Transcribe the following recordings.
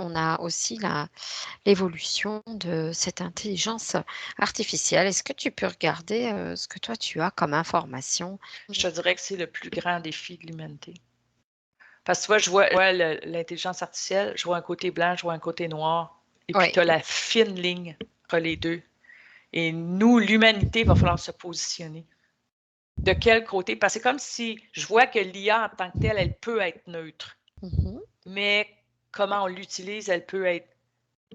on a aussi l'évolution de cette intelligence artificielle. Est-ce que tu peux regarder ce que toi tu as comme information? Je te dirais que c'est le plus grand défi de l'humanité. Parce que tu vois, je vois l'intelligence artificielle, je vois un côté blanc, je vois un côté noir, et puis Oui. tu as la fine ligne entre les deux. Et nous, l'humanité, il va falloir se positionner. De quel côté? Parce que c'est comme si je vois que l'IA en tant que telle, elle peut être neutre. Mais comment on l'utilise, elle peut être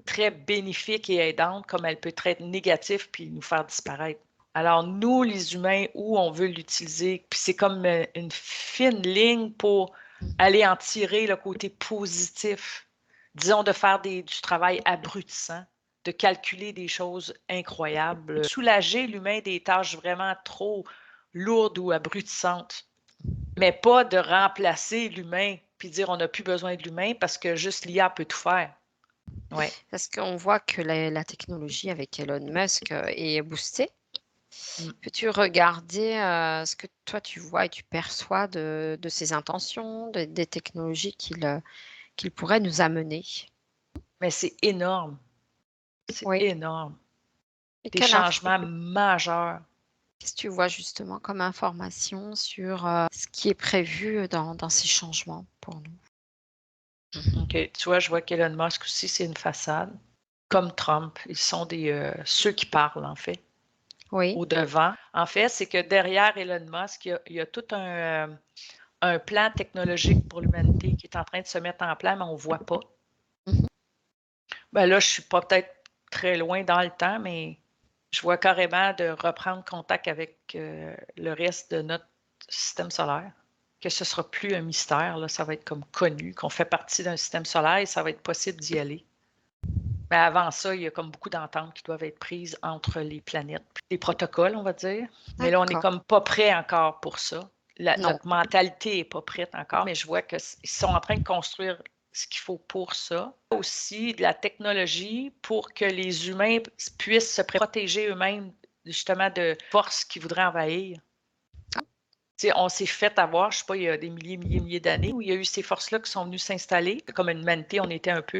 très bénéfique et aidante, comme elle peut être négative puis nous faire disparaître. Alors, nous, les humains, où on veut l'utiliser, puis c'est comme une fine ligne pour aller en tirer le côté positif. Disons, de faire du travail abrutissant, de calculer des choses incroyables, soulager l'humain des tâches vraiment trop lourdes ou abrutissantes, mais pas de remplacer l'humain puis dire on n'a plus besoin de l'humain parce que juste l'IA peut tout faire. Ouais. Parce qu'on voit que la technologie avec Elon Musk est boostée. Peux-tu regarder ce que toi tu vois et tu perçois de ses intentions, des technologies qu'il pourrait nous amener? Mais c'est énorme. C'est Oui. énorme. Et Des changements majeurs. qu'est-ce que tu vois justement comme information sur ce qui est prévu dans ces changements pour nous? OK. Tu vois, je vois qu'Elon Musk aussi, c'est une façade. Comme Trump, ils sont ceux qui parlent, en fait, Oui. au devant. En fait, c'est que derrière Elon Musk, il y a tout un plan technologique pour l'humanité qui est en train de se mettre en place, mais on ne voit pas. Ben là, je ne suis pas peut-être très loin dans le temps, mais je vois carrément de reprendre contact avec le reste de notre système solaire, que ce ne sera plus un mystère, là, ça va être comme connu, qu'on fait partie d'un système solaire et ça va être possible d'y aller. Mais avant ça, il y a comme beaucoup d'ententes qui doivent être prises entre les planètes, des protocoles, on va dire. Mais là, on n'est D'accord. comme pas prêt encore pour ça. Non. Notre mentalité n'est pas prête encore, mais je vois qu'ils sont en train de construire ce qu'il faut pour ça. Aussi, de la technologie pour que les humains puissent se protéger eux-mêmes justement de forces qui voudraient envahir. T'sais, on s'est fait avoir, je ne sais pas, il y a des milliers d'années où il y a eu ces forces-là qui sont venues s'installer. Comme une humanité, on était un peu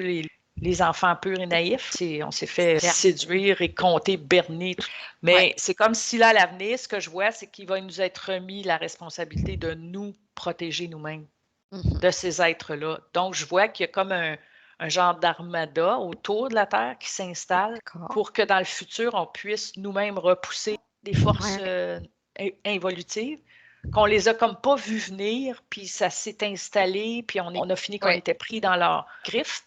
les enfants purs et naïfs. On s'est fait séduire et compter, berner. Mais c'est comme si là, à l'avenir, ce que je vois, c'est qu'il va nous être remis la responsabilité de nous protéger nous-mêmes de ces êtres-là. Donc, je vois qu'il y a comme un genre d'armada autour de la Terre qui s'installe pour que dans le futur, on puisse nous-mêmes repousser des forces involutives qu'on les a comme pas vues venir, puis ça s'est installé, puis on a fini qu'on était pris dans leur griffes.